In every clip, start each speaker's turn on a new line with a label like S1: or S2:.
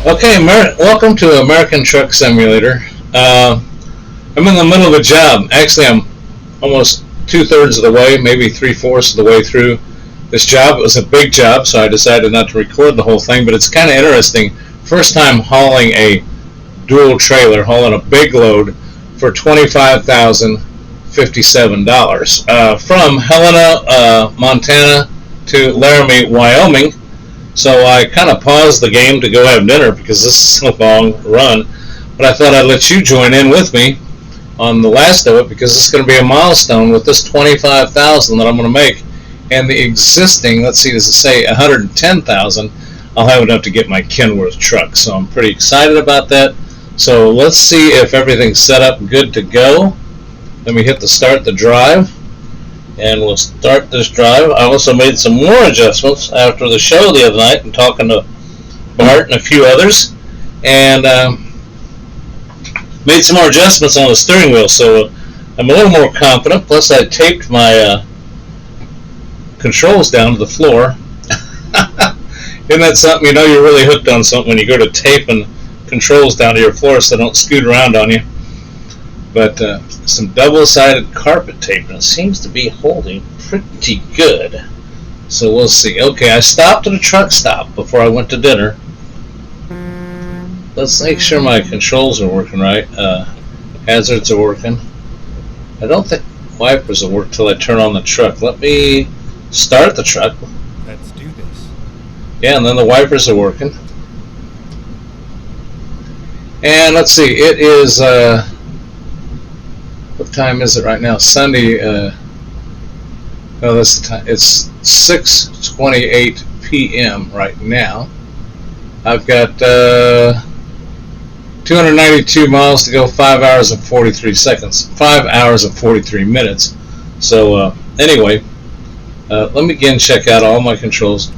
S1: Okay, welcome to American Truck Simulator. I'm in the middle of a job. Actually, I'm almost 2/3 of the way, maybe 3/4 of the way through this job. It was a big job, so I decided not to record the whole thing, but it's kind of interesting. First time hauling a dual trailer, hauling a big load for $25,057 from Helena, Montana to Laramie, Wyoming. So I kind of paused the game to go have dinner because this is a long run. But I thought I'd let you join in with me on the last of it because this is going to be a milestone with this $25,000 that I'm going to make. And the existing, let's see, does it say $110,000? I'll have enough to get my Kenworth truck. So I'm pretty excited about that. So let's see if everything's set up good to go. Let me hit the start the drive. And we'll start this drive. I also made some more adjustments after the show the other night and talking to Bart and a few others, and made some more adjustments on the steering wheel, so I'm a little more confident. Plus I taped my controls down to the floor. Isn't that something? You know you're really hooked on something when you go to taping controls down to your floor so they don't scoot around on you. But some double-sided carpet tape, and it seems to be holding pretty good. So we'll see. Okay, I stopped at a truck stop before I went to dinner. Let's make sure my controls are working right. Hazards are working. I don't think wipers will work till I turn on the truck. Let me start the truck.
S2: Let's do this.
S1: Yeah, and then the wipers are working. And let's see, it is... what time is it right now? Sunday. No, that's the time. It's 6:28 p.m. right now. I've got 292 miles to go. 5 hours and 43 seconds. 5 hours and 43 minutes. So anyway, let me again check out all my controls.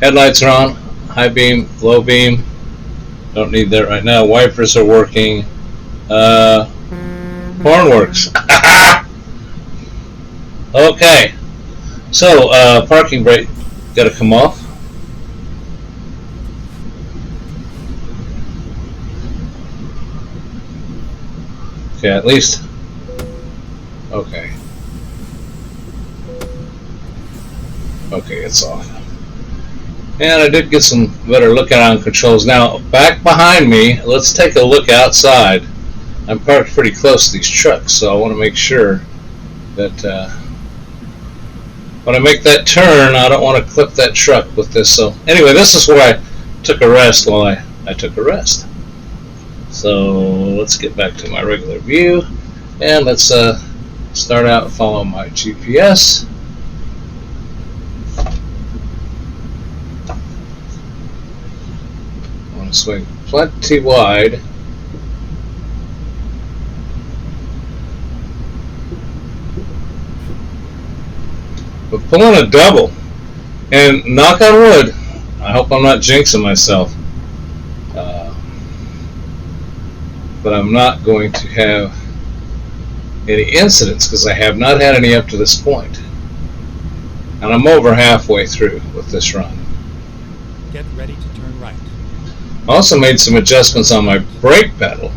S1: Headlights are on. High beam, low beam. Don't need that right now. Wipers are working. Horn works. Okay, so parking brake got to come off. Okay, at least. Okay, it's off. And I did get some better look at on controls. Now back behind me, let's take a look outside. I'm parked pretty close to these trucks, so I want to make sure that when I make that turn, I don't want to clip that truck with this. So anyway, this is where I took a rest while I took a rest. So let's get back to my regular view, and let's start out and follow my GPS. I want to swing plenty wide. But pulling a double, and knock on wood, I hope I'm not jinxing myself, but I'm not going to have any incidents because I have not had any up to this point, and I'm over halfway through with this run.
S2: Get ready to turn right.
S1: I also made some adjustments on my brake pedal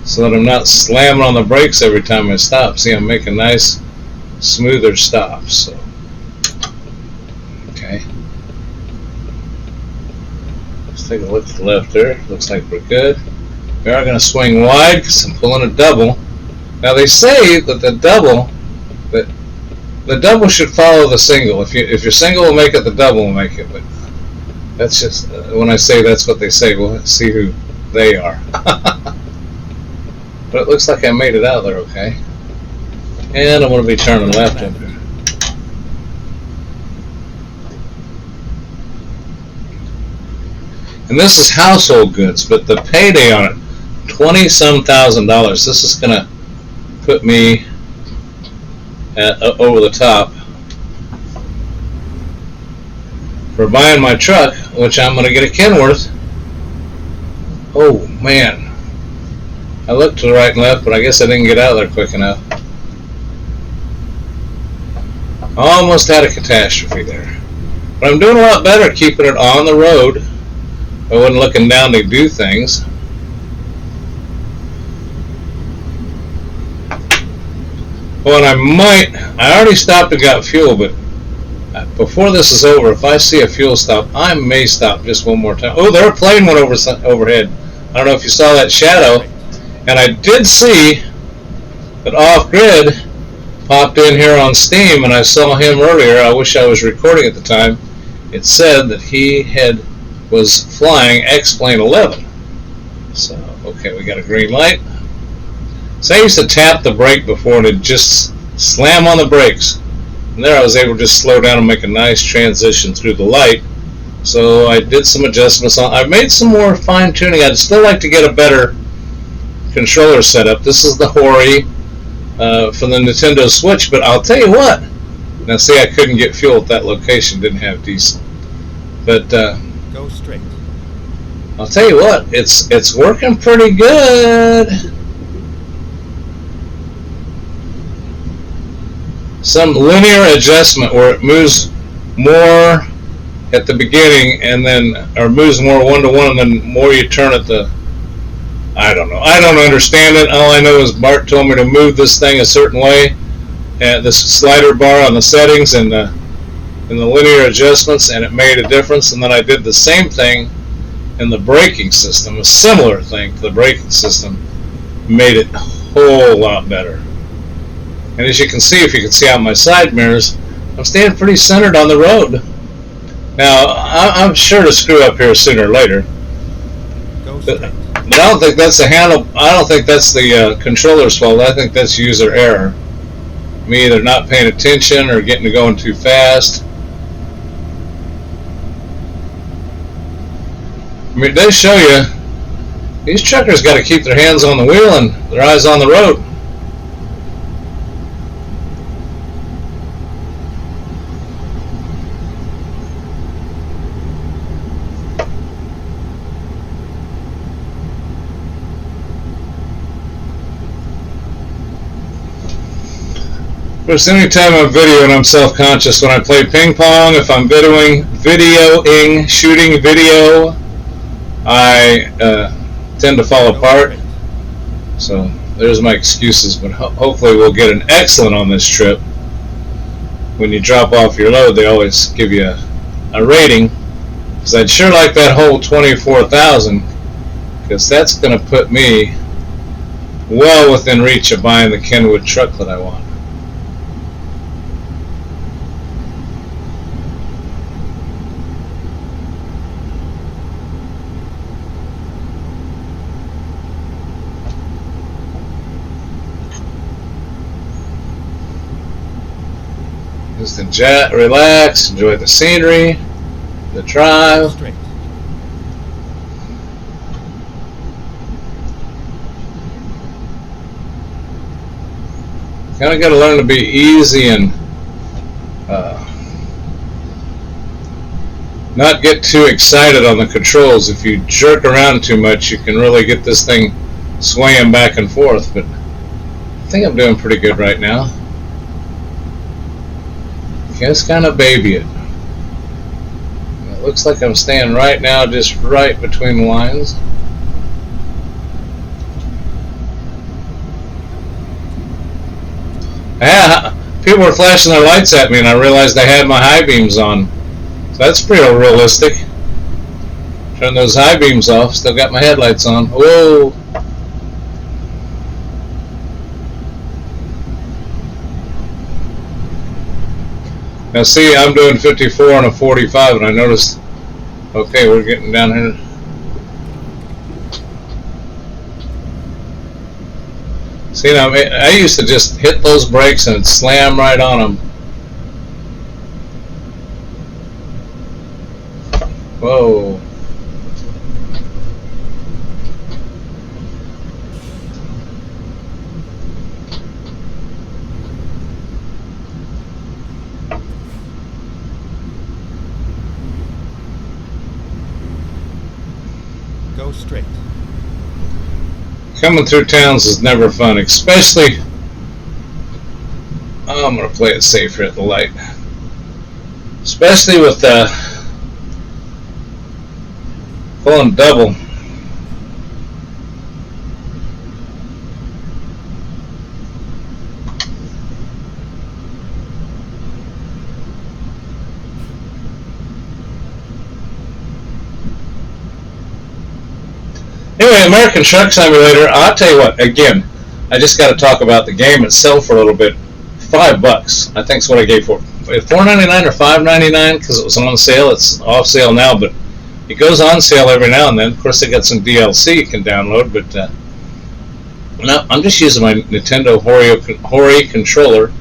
S1: so that I'm not slamming on the brakes every time I stop. See, I'm making nice smoother stops. So okay, let's take a look to the left there. Looks like we're good. We are going to swing wide because I'm pulling a double. Now they say that the double should follow the single. If your single will make it, the double will make it. But that's just when I say that's what they say. We'll see who they are. But it looks like I made it out there okay. And I'm going to be turning left in here. And this is household goods, but the payday on it, $20-some thousand. This is going to put me over the top for buying my truck, which I'm going to get a Kenworth. Oh man, I looked to the right and left, but I guess I didn't get out of there quick enough. Almost had a catastrophe there. But I'm doing a lot better keeping it on the road. I wasn't looking down to do things. Well, I already stopped and got fuel, but before this is over, if I see a fuel stop, I may stop just one more time. Oh, there a plane went overhead. I don't know if you saw that shadow. And I did see that Off-Grid popped in here on Steam, and I saw him earlier. I wish I was recording at the time. It said that he was flying X-Plane 11. So, okay, we got a green light. So I used to tap the brake before and it'd just slam on the brakes. And there I was able to just slow down and make a nice transition through the light. So I did some adjustments on. I made some more fine tuning. I'd still like to get a better controller setup. This is the Hori from the Nintendo Switch, but I'll tell you what. Now see, I couldn't get fuel at that location. Didn't have diesel. But
S2: go straight.
S1: I'll tell you what. It's working pretty good. Some linear adjustment where it moves more at the beginning and then, or moves more one-to-one, and then more you turn at the, I don't know. I don't understand it. All I know is Bart told me to move this thing a certain way, and this slider bar on the settings and the linear adjustments, and it made a difference. And then I did the same thing in the braking system, a similar thing to the braking system, made it a whole lot better. And as you can see, if you can see out my side mirrors, I'm staying pretty centered on the road. Now, I'm sure to screw up here sooner or later. But I don't think that's the handle. I don't think that's the controller's fault. I think that's user error. Me either not paying attention or getting to going too fast. I mean, it does show you these truckers got to keep their hands on the wheel and their eyes on the road. Of course, anytime I'm videoing, I'm self-conscious. When I play ping pong, if I'm videoing, shooting video, I tend to fall apart. So there's my excuses, but hopefully we'll get an excellent on this trip. When you drop off your load, they always give you a rating. Because I'd sure like that whole 24,000, because that's going to put me well within reach of buying the Kenwood truck that I want. Just relax, enjoy the scenery, the drive.
S2: Straight.
S1: Kind of got to learn to be easy and not get too excited on the controls. If you jerk around too much, you can really get this thing swaying back and forth. But I think I'm doing pretty good right now. Just kind of baby it. It looks like I'm staying right now, just right between the lines. Yeah, people were flashing their lights at me, and I realized I had my high beams on. So that's pretty realistic. Turn those high beams off. Still got my headlights on. Whoa. Now see, I'm doing 54 on a 45, and I noticed, okay, we're getting down here. See, now I used to just hit those brakes and slam right on them. Whoa.
S2: Go straight.
S1: Coming through towns is never fun, especially. Oh, I'm going to play it safe here at the light. especially with pulling double. Anyway, American Truck Simulator, I'll tell you what, again, I just got to talk about the game itself for a little bit. $5, I think is what I gave for it. $4.99 or $5.99 because it was on sale. It's off sale now, but it goes on sale every now and then. Of course, they got some DLC you can download, but no, I'm just using my Nintendo Hori controller.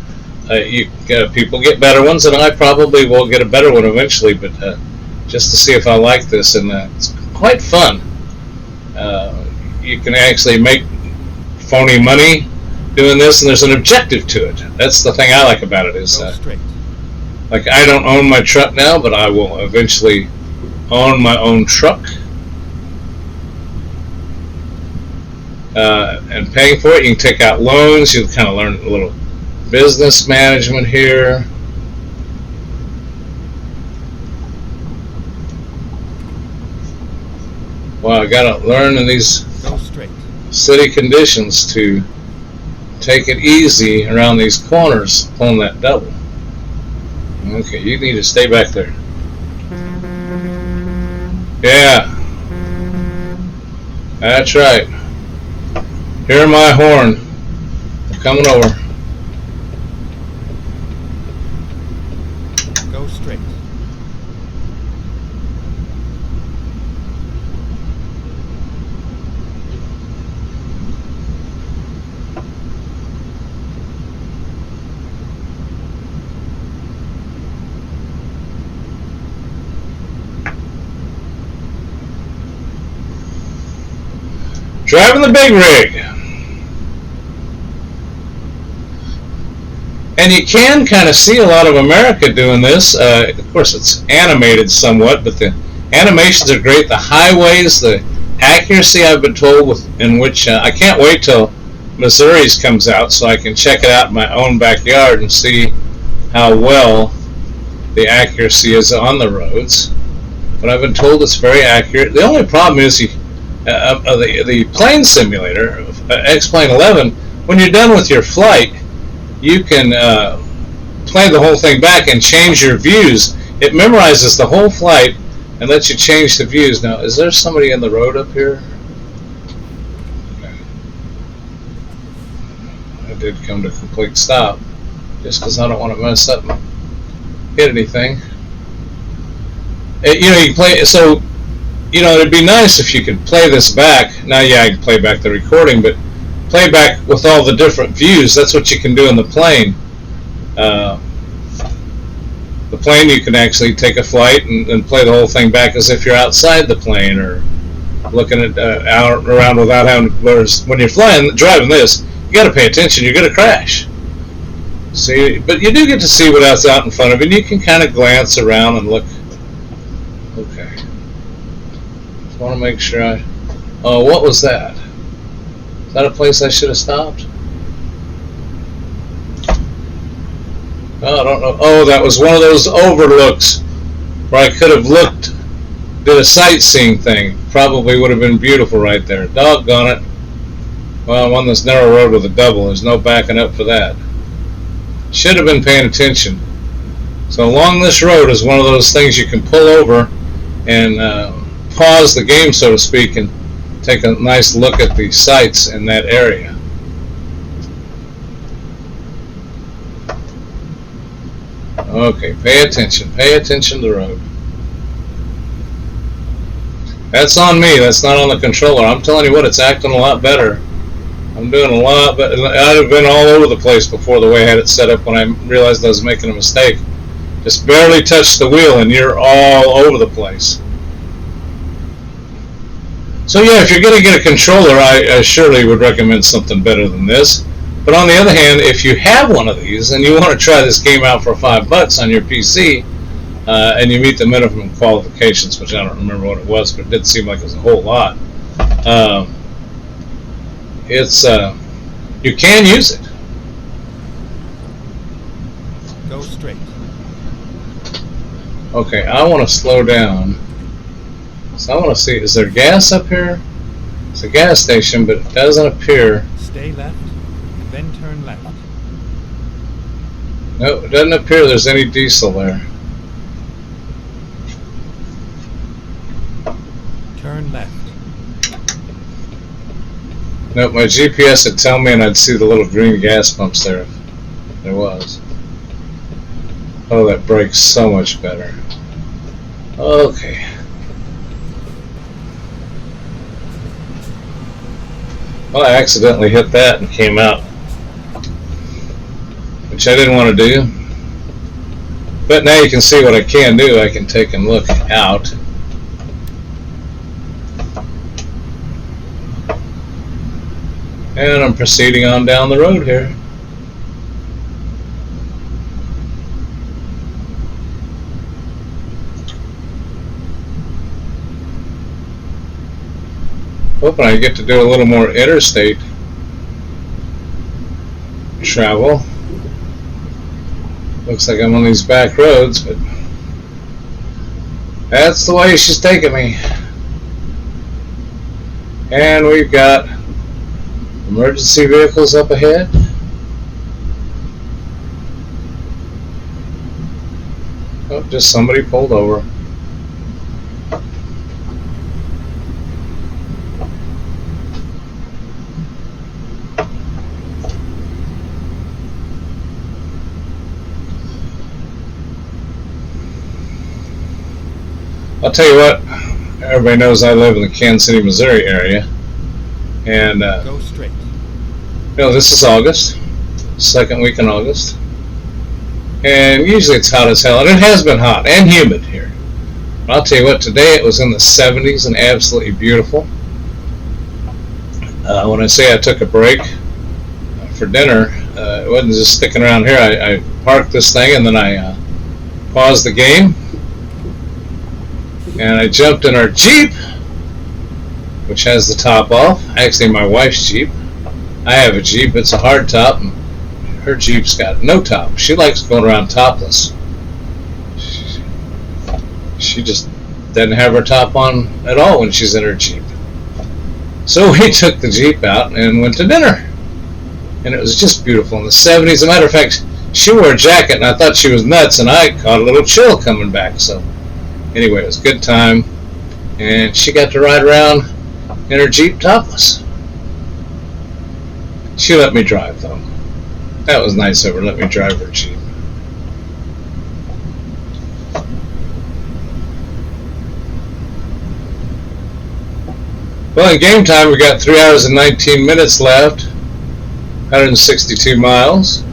S1: People get better ones, and I probably will get a better one eventually, but just to see if I like this, and it's quite fun. You can actually make phony money doing this, and there's an objective to it. That's the thing I like about it is, like, I don't own my truck now, but I will eventually own my own truck. And paying for it, you can take out loans. You kind of learn a little business management here. Well, I got to learn in these city conditions to take it easy around these corners, pulling that double. Okay, you need to stay back there. Yeah, that's right. Hear my horn. I'm coming over.
S2: Go straight.
S1: Driving the big rig. And you can kind of see a lot of America doing this. Of course, it's animated somewhat, but the animations are great. The highways, the accuracy, I've been told, in which I can't wait till Missouri's comes out so I can check it out in my own backyard and see how well the accuracy is on the roads. But I've been told it's very accurate. The only problem is the plane simulator, X-Plane 11, when you're done with your flight, you can play the whole thing back and change your views. It memorizes the whole flight and lets you change the views. Now, is there somebody in the road up here? Okay. I did come to a complete stop just because I don't want to mess up and hit anything. You can play, so, it'd be nice if you could play this back. Now, yeah, I can play back the recording, but play back with all the different views. That's what you can do in the plane. The plane, you can actually take a flight and play the whole thing back as if you're outside the plane or looking at out around without having. Whereas when you're driving this, you got to pay attention. You're going to crash. See, but you do get to see what's out in front of you. And you can kind of glance around and look. Okay. Just want to make sure Oh, what was that? Is that a place I should have stopped? Oh, I don't know. Oh, that was one of those overlooks where I could have did a sightseeing thing. Probably would have been beautiful right there. Doggone it. Well, I'm on this narrow road with a double. There's no backing up for that. Should have been paying attention. So along this road is one of those things you can pull over and pause the game, so to speak, and take a nice look at the sights in that area. Okay, pay attention to the road. That's on me, that's not on the controller. I'm telling you what, it's acting a lot better. I'm doing a lot better. I'd have been all over the place before the way I had it set up when I realized I was making a mistake. Just barely touch the wheel and you're all over the place. So yeah, if you're going to get a controller, I surely would recommend something better than this. But on the other hand, if you have one of these and you want to try this game out for $5 on your PC, and you meet the minimum qualifications, which I don't remember what it was, but it did seem like it was a whole lot, you can use it.
S2: Go straight.
S1: Okay, I want to slow down. So I want to see, is there gas up here? It's a gas station, but it doesn't appear.
S2: Stay left, then turn left.
S1: No, it doesn't appear there's any diesel there.
S2: Turn left.
S1: Nope, my GPS would tell me and I'd see the little green gas pumps there if there was. Oh, that brakes so much better. Okay. Well, I accidentally hit that and came out, which I didn't want to do. But now you can see what I can do. I can take and look out. And I'm proceeding on down the road here. Hoping I get to do a little more interstate travel. Looks like I'm on these back roads, but that's the way she's taking me. And we've got emergency vehicles up ahead. Oh, just somebody pulled over. I'll tell you what, everybody knows I live in the Kansas City, Missouri area, and
S2: Go straight.
S1: you know, this is August, second week in August, and usually it's hot as hell, and it has been hot and humid here. But I'll tell you what, today it was in the 70s and absolutely beautiful. When I say I took a break for dinner, it wasn't just sticking around here. I parked this thing and then I paused the game. And I jumped in our Jeep, which has the top off. Actually, my wife's Jeep. I have a Jeep. It's a hard top, and her Jeep's got no top. She likes going around topless. She just doesn't have her top on at all when she's in her Jeep. So we took the Jeep out and went to dinner. And it was just beautiful in the 70s. As a matter of fact, she wore a jacket, and I thought she was nuts, and I caught a little chill coming back. So anyway, it was a good time, and she got to ride around in her Jeep topless. She let me drive, though. That was nice of her, let me drive her Jeep. Well, in game time, we got 3 hours and 19 minutes left, 162 miles.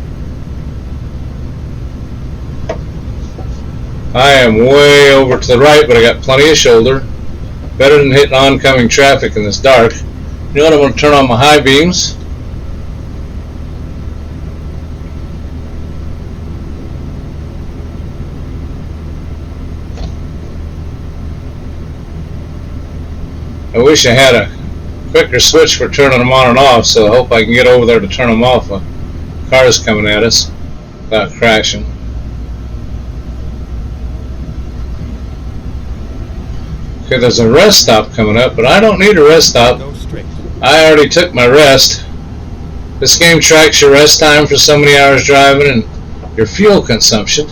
S1: I am way over to the right, but I got plenty of shoulder. Better than hitting oncoming traffic in this dark. You know what? I'm going to turn on my high beams. I wish I had a quicker switch for turning them on and off, so I hope I can get over there to turn them off when cars coming at us without crashing. Okay, there's a rest stop coming up, but I don't need a rest stop.
S2: Go straight.
S1: I already took my rest. This game tracks your rest time for so many hours driving and your fuel consumption.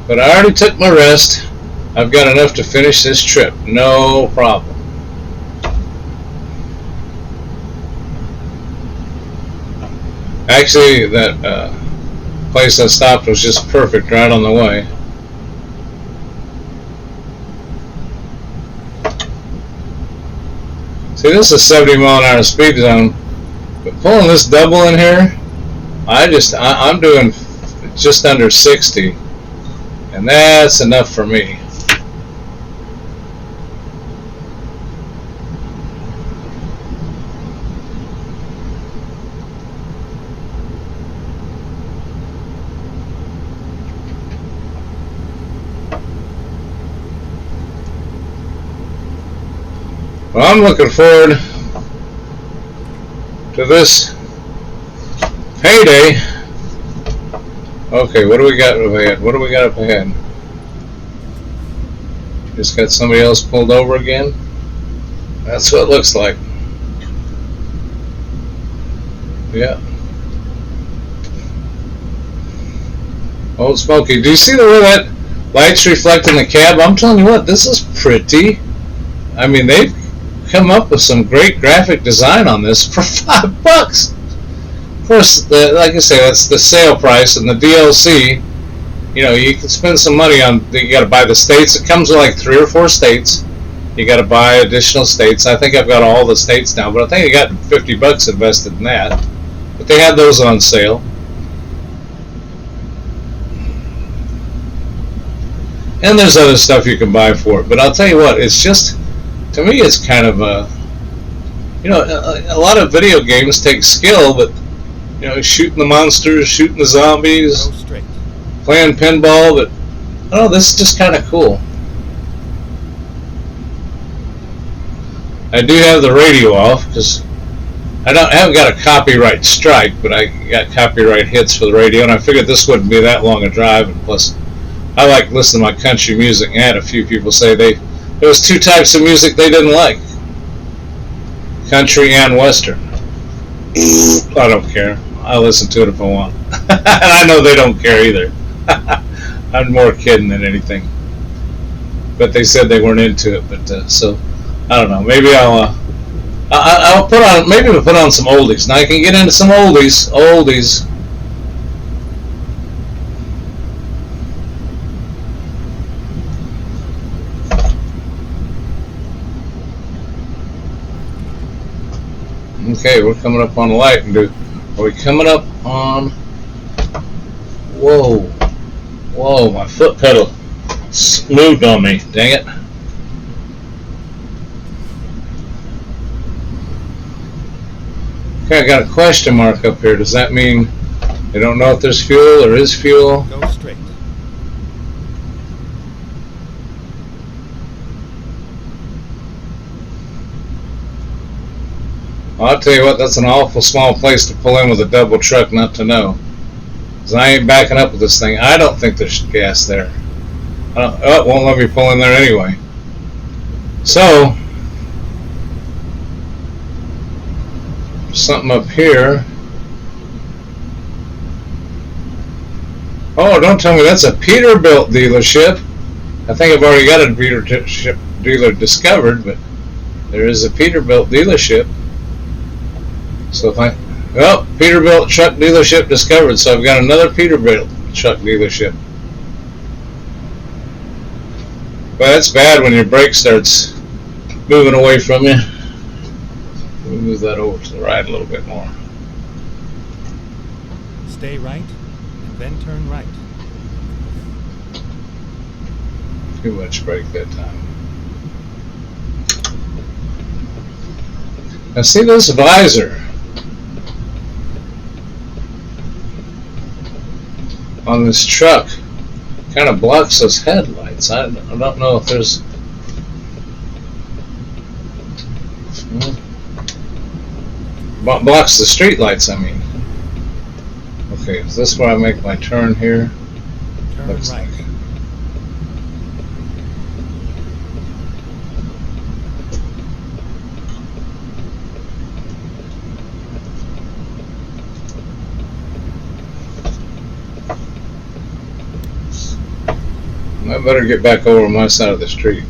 S1: But I already took my rest. I've got enough to finish this trip. No problem. Actually, that place I stopped was just perfect right on the way. See, this is a 70 mile an hour speed zone, but pulling this double in here, I'm doing just under 60, and that's enough for me. Well, I'm looking forward to this payday. Okay, what do we got up ahead? What do we got up ahead? Just got somebody else pulled over again. That's what it looks like. Yeah. Old Smoky. Do you see the way that light's reflecting the cab? I'm telling you what, this is pretty. I mean, they've come up with some great graphic design on this for $5. Of course, like I say, that's the sale price, and the DLC. You know, you can spend some money on. You got to buy the states. It comes with like 3 or 4 states. You got to buy additional states. I think I've got all the states now, but I think I got $50 invested in that. But they had those on sale. And there's other stuff you can buy for it. But I'll tell you what, it's just, to me, it's kind of a, you know, a lot of video games take skill, but, you know, shooting the monsters, shooting the zombies, playing pinball, but, oh, this is just kind of cool. I do have the radio off because I haven't got a copyright strike, but I got copyright hits for the radio, and I figured this wouldn't be that long a drive, and plus I like listening to my country music. I had a few people say there was 2 types of music they didn't like: country and western. I don't care. I'll listen to it if I want. And I know they don't care either. I'm more kidding than anything. But they said they weren't into it. But so I don't know. Maybe I'll put on. Maybe we'll put on some oldies. Now I can get into some oldies. Oldies. Okay, we're coming up on the light. Are we coming up on? Whoa, whoa! My foot pedal moved on me. Dang it! Okay, I got a question mark up here. Does that mean they don't know if there's fuel or is fuel?
S2: Go straight.
S1: Well, I'll tell you what, that's an awful small place to pull in with a double truck not to know. Because I ain't backing up with this thing. I don't think there's gas there. It won't let me pull in there anyway. So, something up here. Oh, don't tell me that's a Peterbilt dealership. I think I've already got a Peterbilt dealer discovered, but there is a Peterbilt dealership. So if Peterbilt truck dealership discovered. So I've got another Peterbilt truck dealership. But that's bad when your brake starts moving away from you. Let me move that over to the right a little bit more.
S2: Stay right, and then turn right.
S1: Too much brake that time. Now see this visor on this truck kind of blocks those headlights. I don't know if there's blocks the street lights, I mean. Okay, is this where I make my turn here?
S2: Turn
S1: Looks
S2: right.
S1: like. I better get back over on my side of the street.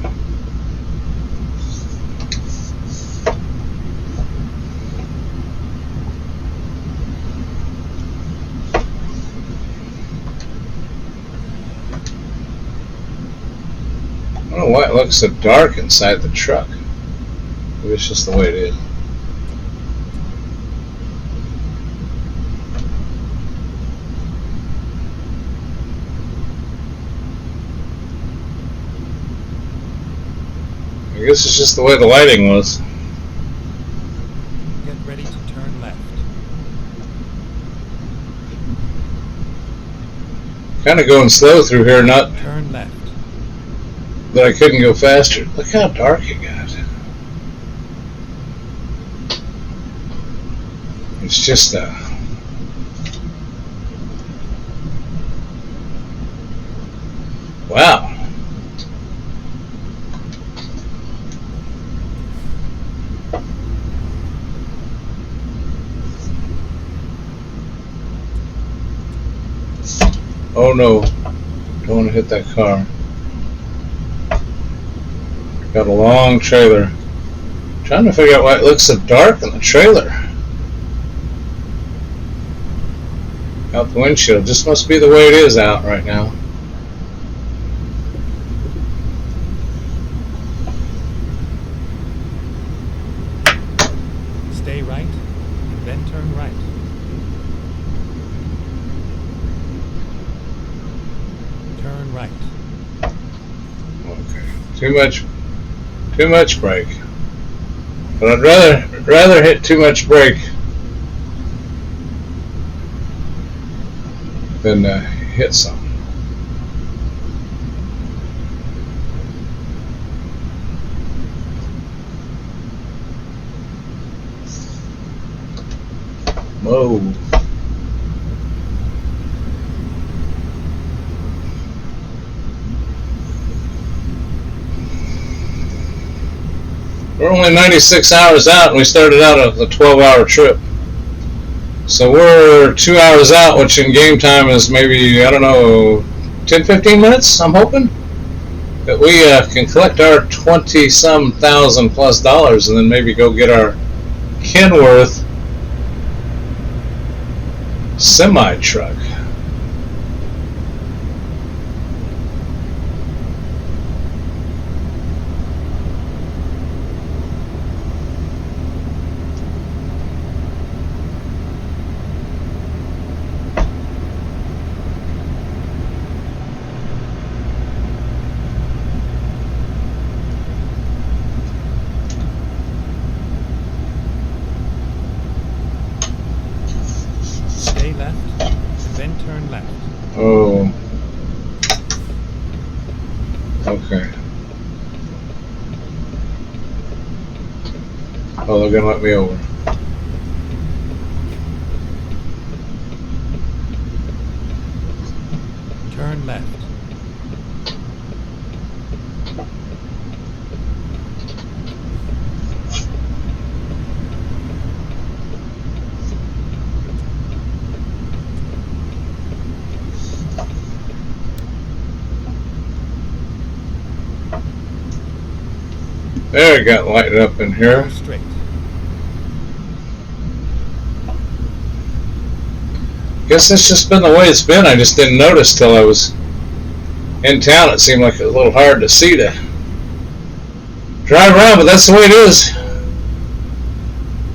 S1: I don't know why it looks so dark inside the truck. Maybe it's just the way it is. I guess it's just the way the lighting was.
S2: Get ready to turn left.
S1: Kind of going slow through here, not
S2: Turn left.
S1: that I couldn't go faster. Look how dark it got. It's just wow. no. Don't want to hit that car. Got a long trailer. Trying to figure out why it looks so dark in the trailer. Out the windshield. Just must be the way it is out right now.
S2: Stay right, and then turn right. Turn right.
S1: Okay. Too much brake. But I'd rather hit too much brake than hit some. Whoa. We're only 96 hours out, and we started out a 12-hour trip. So we're 2 hours out, which in game time is maybe, I don't know, 10, 15 minutes, I'm hoping. That we can collect our 20-some thousand plus dollars and then maybe go get our Kenworth semi-truck.
S2: Stay left, and then turn left.
S1: Oh. Okay. Oh, they're gonna let me over.
S2: Turn left.
S1: There, it got lighted up in here.
S2: Go straight.
S1: Guess it's just been the way it's been. I just didn't notice till I was in town. It seemed like it was a little hard to see to drive around, but that's the way it is.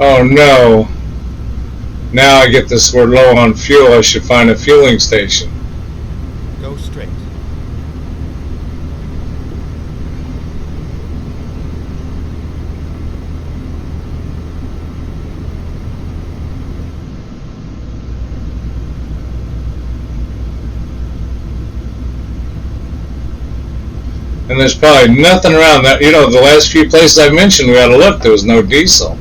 S1: Oh no. Now I get this, we're low on fuel. I should find a fueling station.
S2: Go straight.
S1: And there's probably nothing around that. You know, the last few places I've mentioned we had to look, there was no diesel.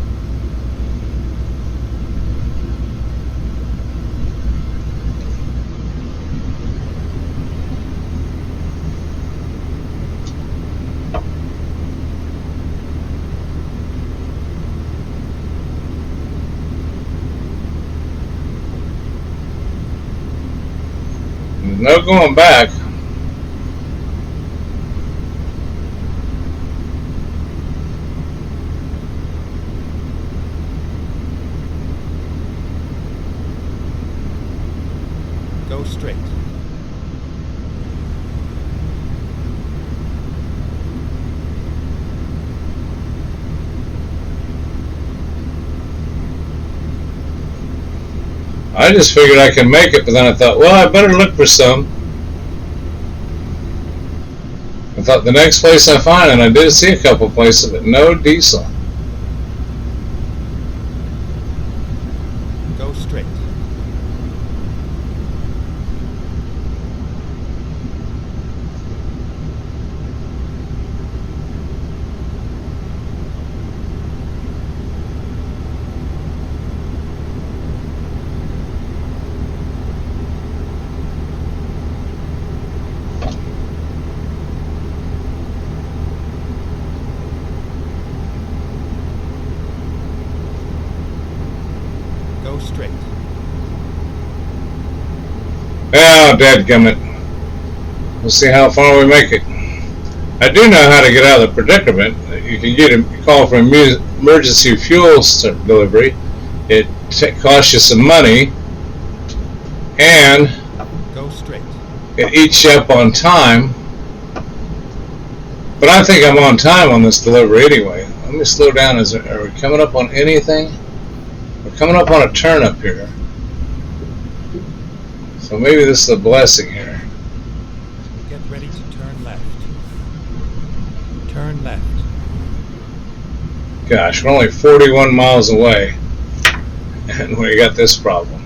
S1: There's no going back.
S2: Go straight.
S1: I just figured I could make it, but then I thought, well, I better look for some. I thought the next place I find, and I did see a couple places, but no diesel.
S2: Go straight. Go straight.
S1: Oh, dadgummit. We'll see how far we make it. I do know how to get out of the predicament. You can get a call for emergency fuel delivery. It costs you some money, and
S2: Go straight.
S1: it eats you up on time. But I think I'm on time on this delivery anyway. Let me slow down. Are we coming up on anything? We're coming up on a turn up here. So maybe this is a blessing here.
S2: Get ready to turn left. Turn left.
S1: Gosh, we're only 41 miles away, and we got this problem.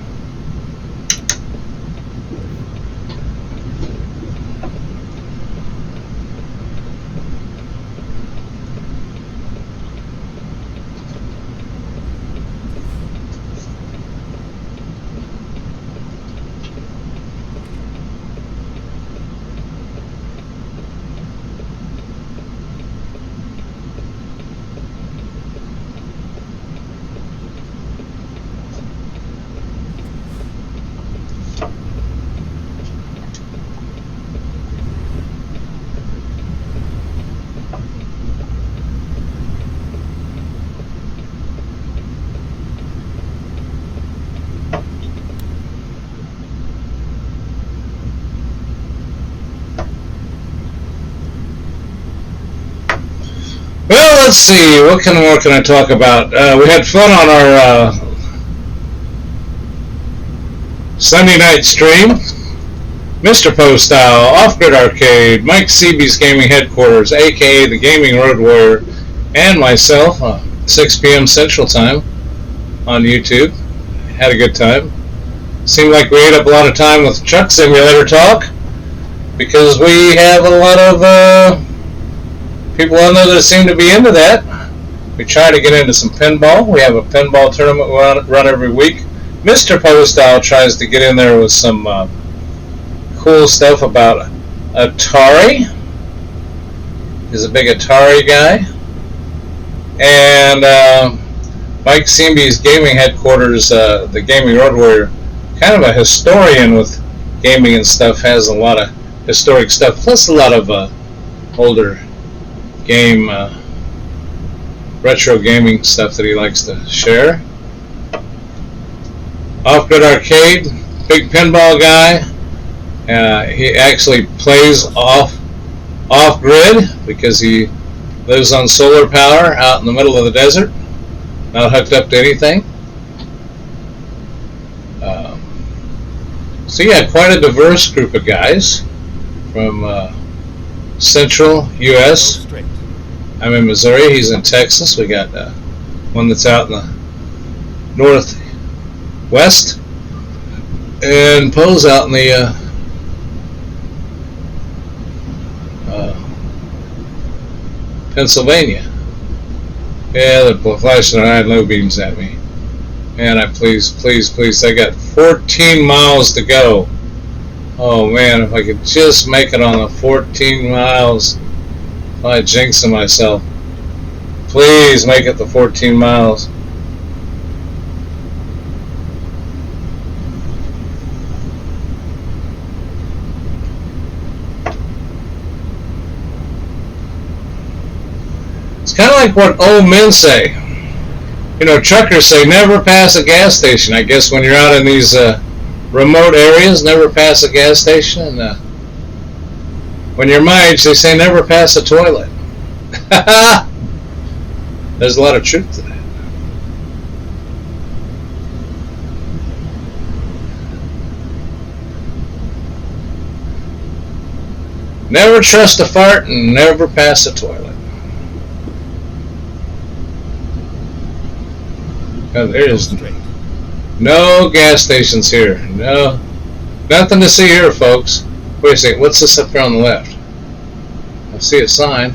S1: Well, let's see. What more can I talk about? We had fun on our Sunday night stream. Mr. Postile, Off-Grid Arcade, Mike Seaby's Gaming Headquarters, a.k.a. the Gaming Road Warrior, and myself, 6 p.m. Central Time on YouTube. Had a good time. Seemed like we ate up a lot of time with Truck Simulator talk, because we have a lot of people on there that seem to be into that. We try to get into some pinball. We have a pinball tournament we run every week. Mr. Postile tries to get in there with some cool stuff about Atari. He's a big Atari guy. And Mike Seamby's Gaming Headquarters, the Gaming Road Warrior, kind of a historian with gaming and stuff, has a lot of historic stuff, plus a lot of older game, retro gaming stuff that he likes to share. Off-Grid Arcade, big pinball guy. He actually plays off-grid because he lives on solar power out in the middle of the desert, not hooked up to anything. So yeah, quite a diverse group of guys from Central U.S. I'm in Missouri. He's in Texas. We got one that's out in the northwest, and Poe's out in the Pennsylvania. Yeah, they're flashing their low beams at me. Man, please. I got 14 miles to go. Oh man, if I could just make it on the 14 miles. I jinxing myself. Please make it the 14 miles. It's kind of like what old men say. You know, truckers say never pass a gas station. I guess when you're out in these remote areas, never pass a gas station. And when you're my age, they say never pass a toilet. There's a lot of truth to that. Never trust a fart and never pass a toilet. There is no gas stations here. No, nothing to see here, folks. Wait a second. What's this up here on the left? I see a sign.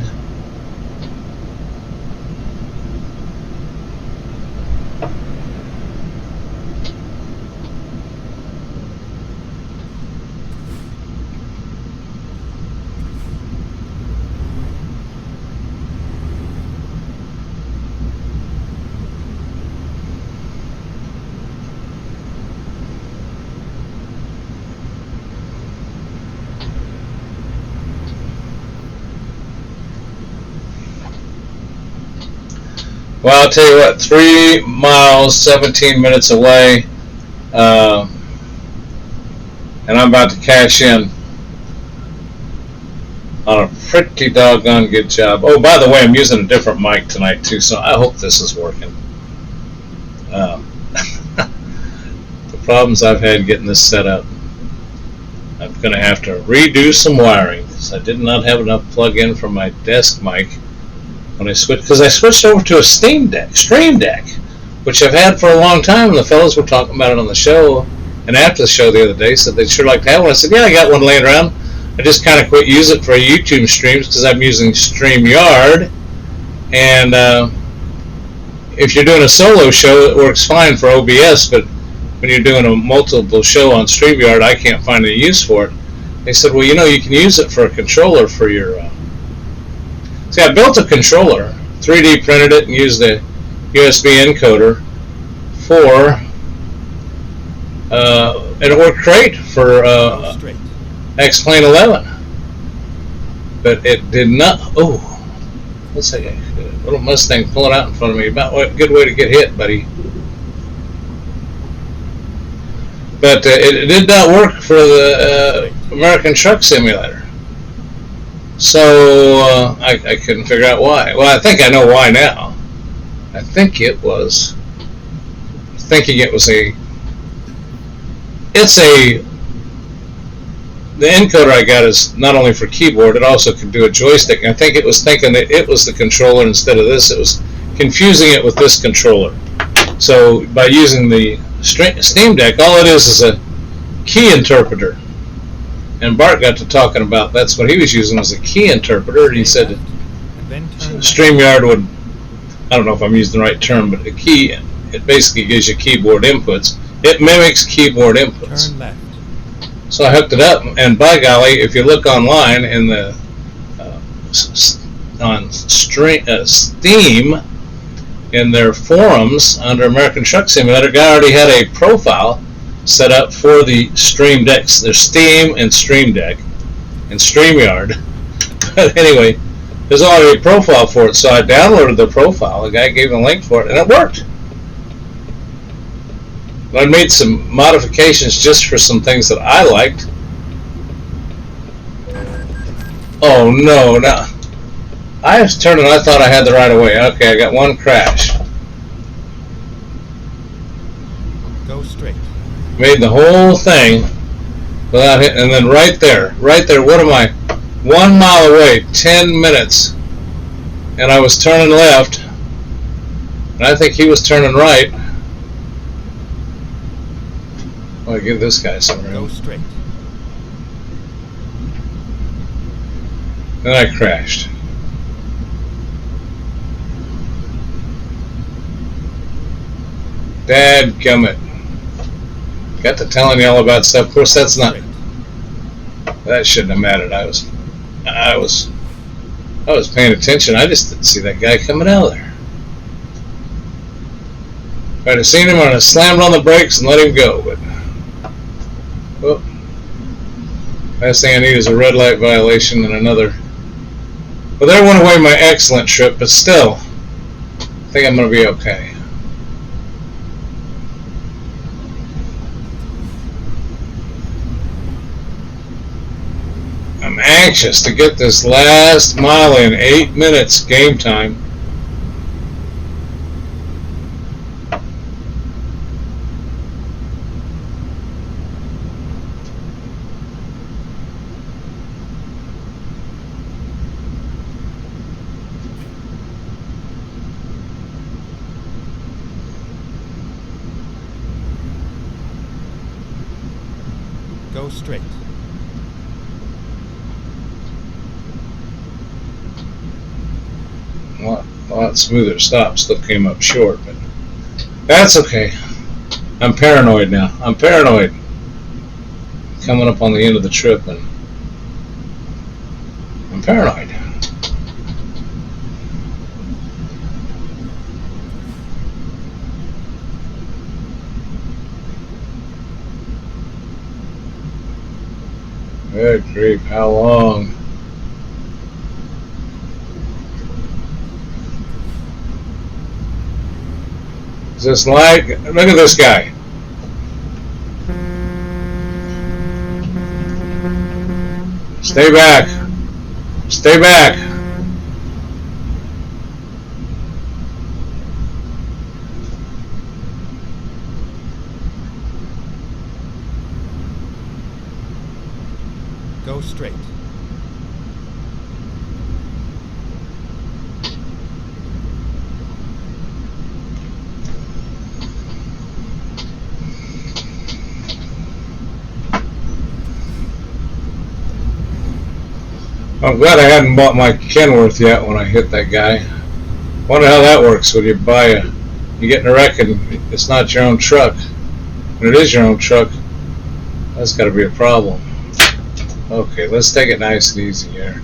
S1: Well, I'll tell you what, 3 miles, 17 minutes away, and I'm about to cash in on a pretty doggone good job. Oh, by the way, I'm using a different mic tonight, too, so I hope this is working. The problems I've had getting this set up. I'm going to have to redo some wiring because I did not have enough plug-in for my desk mic when I switched, because I switched over to a Stream Deck, which I've had for a long time, and the fellas were talking about it on the show, and after the show the other day said they'd sure like to have one. I said, yeah, I got one laying around. I just kind of quit using it for YouTube streams because I'm using StreamYard, and if you're doing a solo show, it works fine for OBS, but when you're doing a multiple show on StreamYard, I can't find any use for it. They said, well, you can use it for a controller for your... See, I built a controller, 3D printed it, and used a USB encoder for... and it worked great for X-Plane 11. But it did not... Oh, let's see, a little Mustang pulling out in front of me. About a good way to get hit, buddy. But it did not work for the American Truck Simulator. So I couldn't figure out why. Well, I think I know why now. I think it was... Thinking it was a... It's a... The encoder I got is not only for keyboard, it also can do a joystick. And I think it was thinking that it was the controller instead of this. It was confusing it with this controller. So by using the Steam Deck, all it is a key interpreter. And Bart got to talking about that's what he was using was a key interpreter. And he said StreamYard would, I don't know if I'm using the right term, but a key, it basically gives you keyboard inputs. It mimics keyboard inputs.
S2: Turn left.
S1: So I hooked it up, and by golly, if you look online in the on Steam, in their forums under American Truck Simulator, the guy already had a profile set up for the Stream Decks. There's Steam and Stream Deck and StreamYard. But anyway, there's already a profile for it, so I downloaded the profile. The guy gave me a link for it, and it worked. I made some modifications just for some things that I liked. Oh no, no. I was turning, I thought I had the right of way. Okay, I got one crash.
S2: Go straight.
S1: Made the whole thing without hitting, and then right there, what am I? 1 mile away, 10 minutes. And I was turning left, and I think he was turning right. I'll give this guy some room.
S2: Go straight.
S1: Then I crashed. Dadgummit. Got to telling you all about stuff. Of course, that's not. That shouldn't have mattered. I was paying attention. I just didn't see that guy coming out of there. If I'd have seen him, I'd have slammed on the brakes and let him go. But well, last thing I need is a red light violation and another. Well, there went away my excellent trip, but still, I think I'm going to be okay. I'm anxious to get this last mile in. 8 minutes game time.
S2: Go straight.
S1: A lot smoother stop. Still came up short, but that's okay. I'm paranoid now. I'm paranoid. Coming up on the end of the trip, and I'm paranoid. Good grief, how long? Is this light? Look at this guy. Stay back. Stay back.
S2: Go straight.
S1: I'm glad I hadn't bought my Kenworth yet when I hit that guy. Wonder how that works when you get in a wreck and it's not your own truck. When it is your own truck, that's got to be a problem. Okay, let's take it nice and easy here.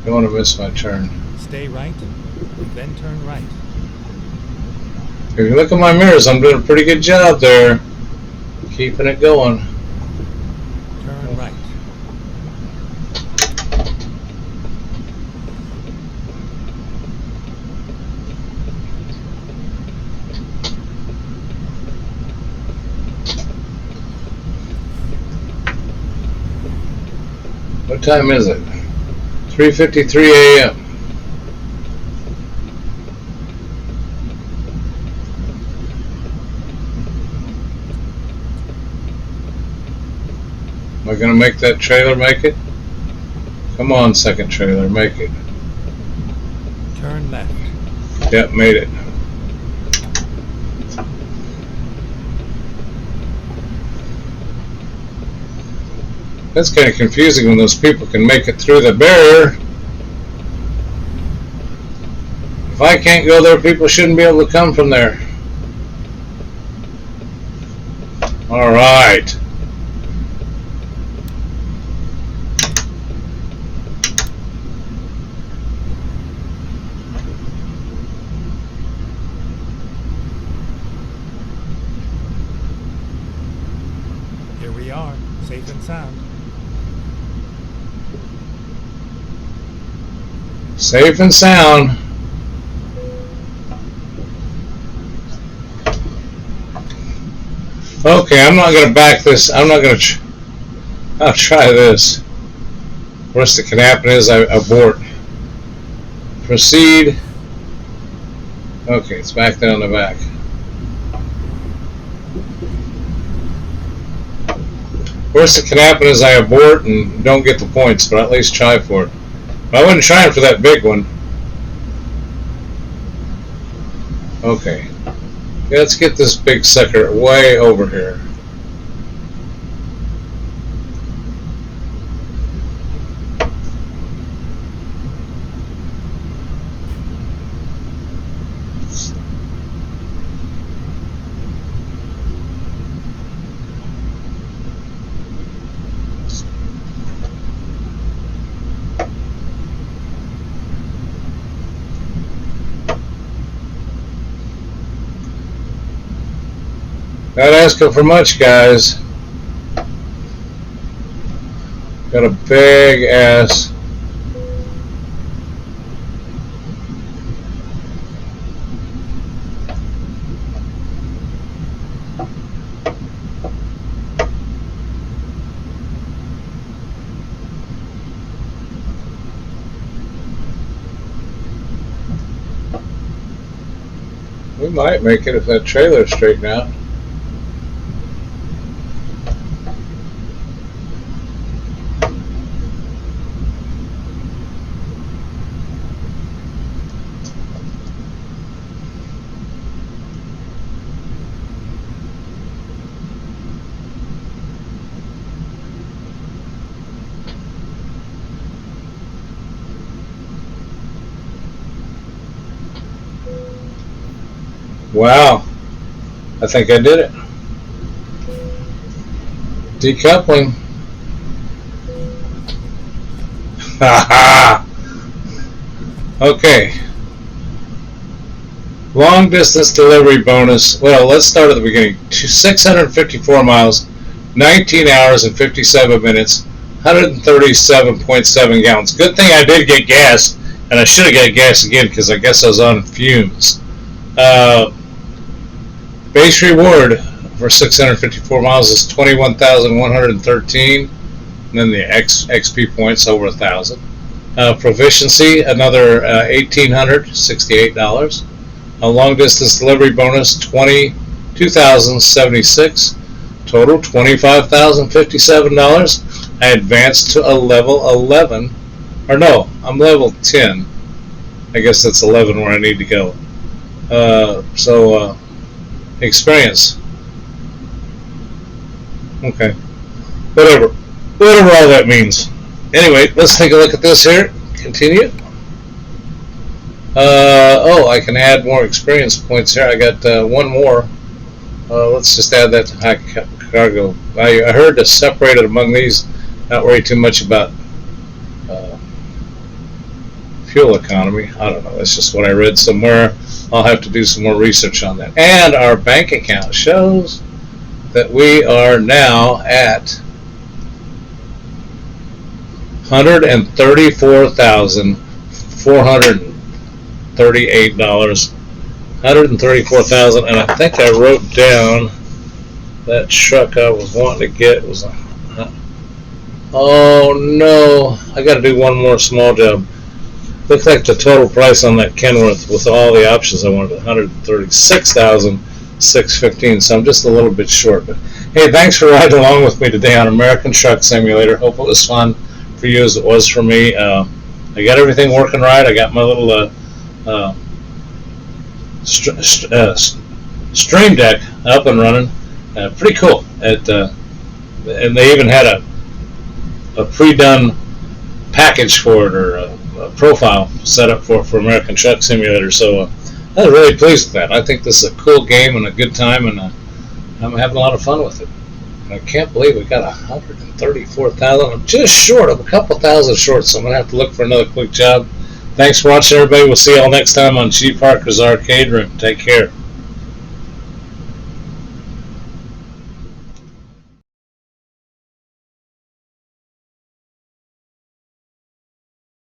S1: Don't want to miss my turn.
S2: Stay right, then turn right.
S1: If you look at my mirrors, I'm doing a pretty good job there. Keeping it going.
S2: Turn right.
S1: What time is it? 3:53 a.m. Am I going to make that trailer make it? Come on, second trailer, make it.
S2: Turn left.
S1: Yep, made it. That's kind of confusing when those people can make it through the barrier. If I can't go there, people shouldn't be able to come from there. All right.
S2: Here we are, safe and sound.
S1: Safe and sound. Okay, I'm not going to back this. I'm not going to. I'll try this. Worst that can happen is I abort. Proceed. Okay, it's back down the back. Worst that can happen is I abort and don't get the points, but at least try for it. I wasn't trying for that big one. Okay. Let's get this big sucker way over here. Not asking for much, guys. Got a big ass. We might make it if that trailer's straightened out. Wow, I think I did it. Decoupling. Haha. Okay. Long distance delivery bonus. Well, let's start at the beginning. 654 miles, 19 hours and 57 minutes, 137.7 gallons. Good thing I did get gas, and I should have got gas again because I guess I was on fumes. Base reward for 654 miles is 21,113. And then the XP points over 1,000. Proficiency, another $1,868. A long distance delivery bonus, 22,076. Total $25,057. I advanced to a level 11. Or no, I'm level 10. I guess that's 11 where I need to go. Experience. Okay. Whatever all that means. Anyway, let's take a look at this here. Continue. I can add more experience points here. I got one more. Let's just add that to high cargo value. I heard to separate it among these, not worry too much about fuel economy. I don't know. That's just what I read somewhere. I'll have to do some more research on that. And our bank account shows that we are now at $134,438. $134,000, and I think I wrote down that truck I was wanting to get was. Oh no! I got to do one more small job. Looks like the total price on that Kenworth with all the options I wanted $136,615. So I'm just a little bit short. But hey, thanks for riding along with me today on American Truck Simulator. Hope it was fun for you as it was for me. I got everything working right. I got my little Stream Deck up and running. Pretty cool. And they even had a pre-done package for it, or a profile set up for American Truck Simulator. So I was really pleased with that. I think this is a cool game and a good time, and I'm having a lot of fun with it. And I can't believe we got 134,000. I'm just short. I'm a couple thousand short, so I'm going to have to look for another quick job. Thanks for watching, everybody. We'll see you all next time on G.Parkers Arcade Room. Take care.